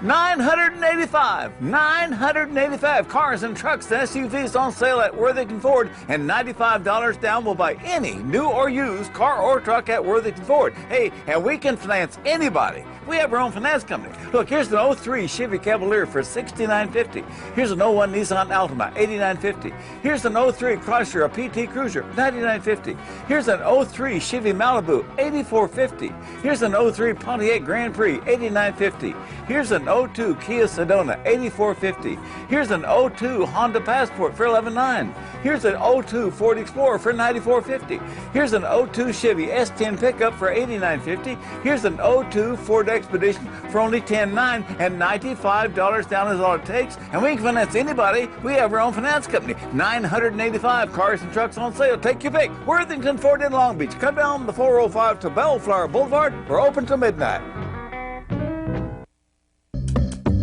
985 cars and trucks and SUVs on sale at Worthington Ford, and $95 down will buy any new or used car or truck at Worthington Ford. Hey, and we can finance anybody. We have our own finance company. Look, here's an 03 Chevy Cavalier for $69.50. Here's an 01 Nissan Altima, $89.50. Here's an 03 Chrysler, a PT Cruiser, $99.50. Here's an 03 Chevy Malibu, $84.50. Here's an 03 Pontiac Grand Prix, $89.50. Here's an 02 Kia Sedona, $84.50. Here's an 02 Honda Passport for $11.9. Here's an 02 Ford Explorer for $94.50. Here's an 02 Chevy S10 pickup for $89.50. Here's an 02 Ford Expedition for only $10.9, and $95 down is all it takes. And we can finance anybody. We have our own finance company. 985 cars and trucks on sale. Take your pick. Worthington Ford in Long Beach. Come down the 405 to Bellflower Boulevard. We're open till midnight.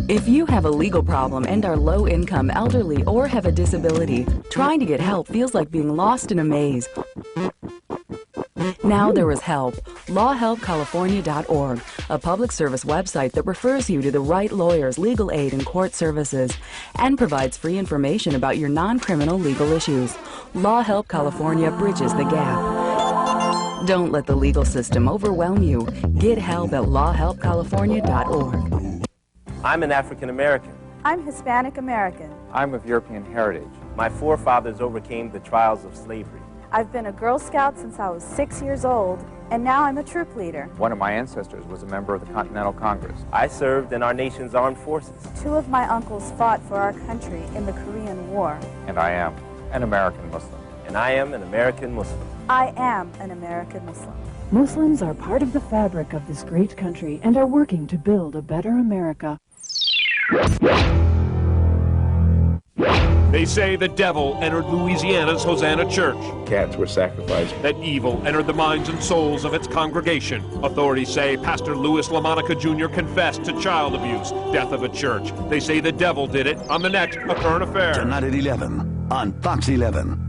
If you have a legal problem and are low income, elderly, or have a disability, trying to get help feels like being lost in a maze. Now there is help. LawHelpCalifornia.org, a public service website that refers you to the right lawyers, legal aid, and court services, and provides free information about your non-criminal legal issues. Law Help California bridges the gap. Don't let the legal system overwhelm you. Get help at LawHelpCalifornia.org. I'm an African American. I'm Hispanic American. I'm of European heritage. My forefathers overcame the trials of slavery. I've been a Girl Scout since I was 6 years old, and now I'm a troop leader. One of my ancestors was a member of the Continental Congress. I served in our nation's armed forces. 2 of my uncles fought for our country in the Korean War. And I am an American Muslim. And I am an American Muslim. I am an American Muslim. Muslims are part of the fabric of this great country and are working to build a better America. They say the devil entered Louisiana's Hosanna Church. Cats were sacrificed. That evil entered the minds and souls of its congregation. Authorities say Pastor Louis LaMonica Jr. confessed to child abuse, death of a church. They say the devil did it. On the next, A Current Affair. Tonight at 11 on Fox 11.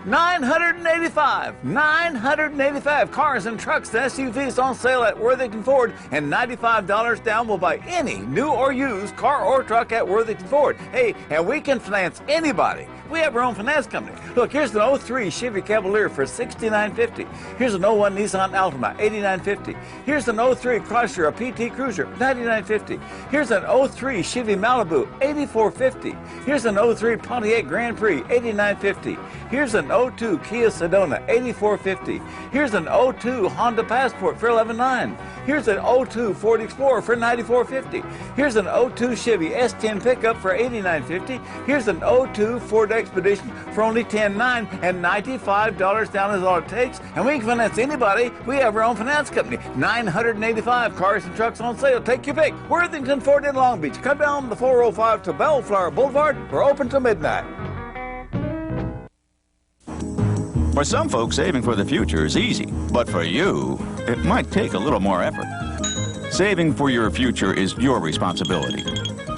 985 cars and trucks and SUVs on sale at Worthington Ford, and $95 down will buy any new or used car or truck at Worthington Ford. Hey, and we can finance anybody. We have our own finance company. Look, here's an 03 Chevy Cavalier for $69.50. Here's an 01 Nissan Altima, $89.50. Here's an 03 Chrysler, a PT Cruiser, $99.50. Here's an 03 Chevy Malibu, $84.50. Here's an 03 Pontiac Grand Prix, $89.50. Here's an 02 Kia Sedona, $84.50. Here's an 02 Honda Passport for $11.9. Here's an 02 Ford Explorer for $94.50. Here's an 02 Chevy S10 pickup for $89.50. Here's an 02 Ford Expedition for only $10.9, and $95 down is all it takes. And we can finance anybody. We have our own finance company. 985 cars and trucks on sale. Take your pick. Worthington Ford in Long Beach. Come down the 405 to Bellflower Boulevard. We're open till midnight. For some folks, saving for the future is easy, but for you, it might take a little more effort. Saving for your future is your responsibility,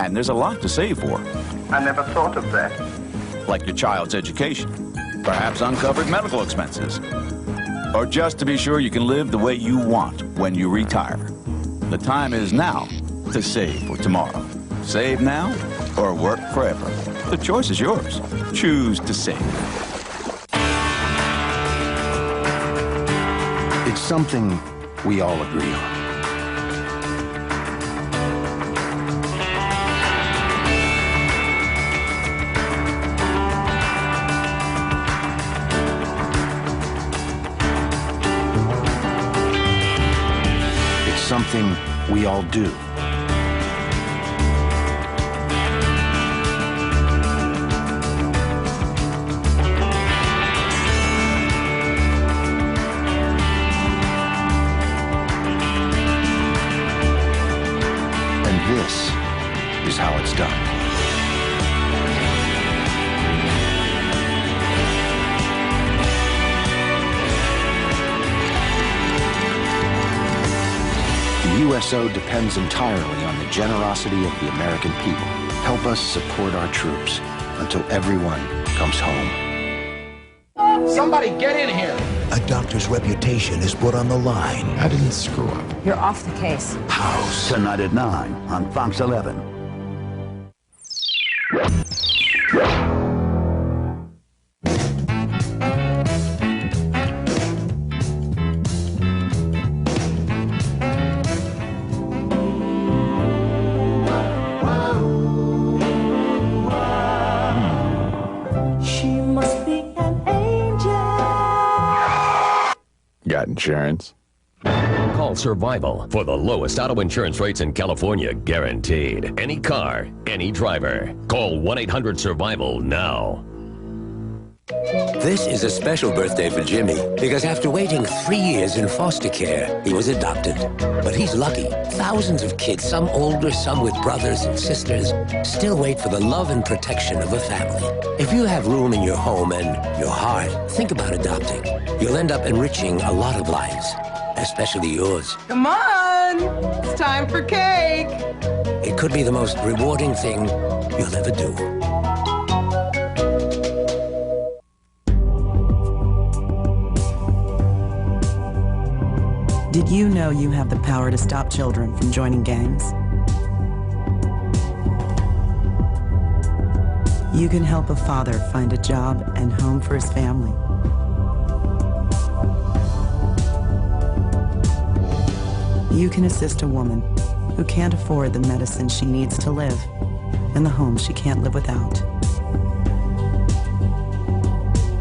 and there's a lot to save for. I never thought of that. Like your child's education, perhaps uncovered medical expenses, or just to be sure you can live the way you want when you retire. The time is now to save for tomorrow. Save now or work forever. The choice is yours. Choose to save. It's something we all agree on. It's something we all do. This is how it's done. The USO depends entirely on the generosity of the American people. Help us support our troops until everyone comes home. Somebody get in here. A doctor's reputation is put on the line. I didn't screw up. You're off the case. House. Tonight at 9 on Fox 11. Got insurance? Call Survival for the lowest auto insurance rates in California, guaranteed. Any car, any driver. Call 1-800-SURVIVAL now. This is a special birthday for Jimmy, because after waiting 3 years in foster care, he was adopted. But he's lucky. Thousands of kids, some older, some with brothers and sisters, still wait for the love and protection of a family. If you have room in your home and your heart, think about adopting. You'll end up enriching a lot of lives, especially yours. Come on! It's time for cake! It could be the most rewarding thing you'll ever do. Did you know you have the power to stop children from joining gangs? You can help a father find a job and home for his family. You can assist a woman who can't afford the medicine she needs to live and the home she can't live without.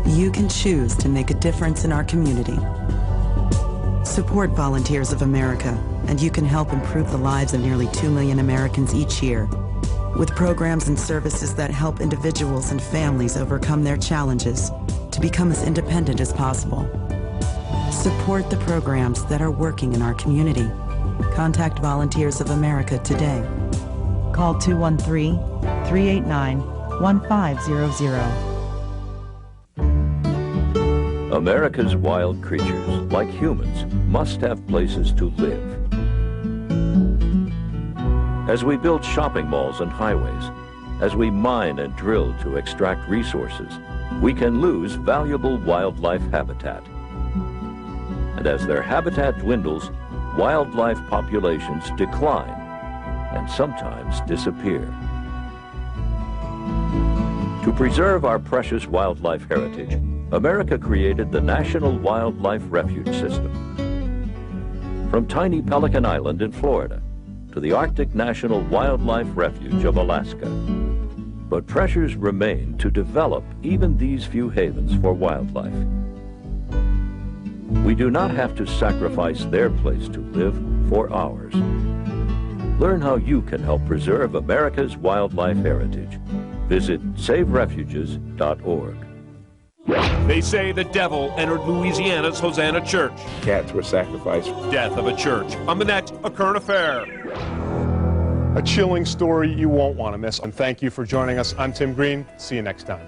You can choose to make a difference in our community. Support Volunteers of America, and you can help improve the lives of nearly 2 million Americans each year with programs and services that help individuals and families overcome their challenges to become as independent as possible. Support the programs that are working in our community. Contact Volunteers of America today. Call 213-389-1500. America's wild creatures, like humans, must have places to live. As we build shopping malls and highways, as we mine and drill to extract resources, we can lose valuable wildlife habitat. And as their habitat dwindles, wildlife populations decline and sometimes disappear. To preserve our precious wildlife heritage, America created the National Wildlife Refuge System. From tiny Pelican Island in Florida to the Arctic National Wildlife Refuge of Alaska. But pressures remain to develop even these few havens for wildlife. We do not have to sacrifice their place to live for ours. Learn how you can help preserve America's wildlife heritage. Visit saverefuges.org. They say the devil entered Louisiana's Hosanna Church. Cats were sacrificed. Death of a church. On the next, A Current Affair. A chilling story you won't want to miss. And thank you for joining us. I'm Tim Green. See you next time.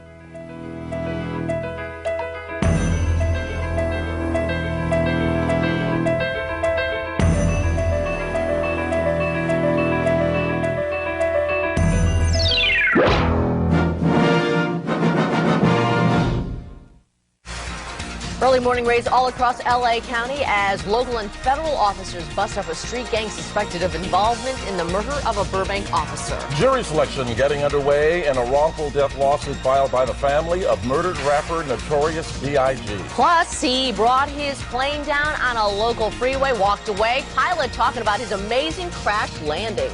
Early morning raids all across L.A. County as local and federal officers bust up a street gang suspected of involvement in the murder of a Burbank officer. Jury selection getting underway in a wrongful death lawsuit filed by the family of murdered rapper Notorious B.I.G. Plus, he brought his plane down on a local freeway, walked away. Pilot talking about his amazing crash landing.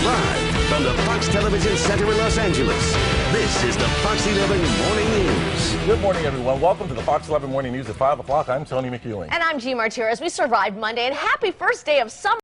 Live from the Fox Television Center in Los Angeles, this is the Fox 11 Morning News. Good morning, everyone. Welcome to the Fox 11 Morning News at 5 o'clock. I'm Tony McEwen. And I'm G. Martirez. We survived Monday, and happy first day of summer.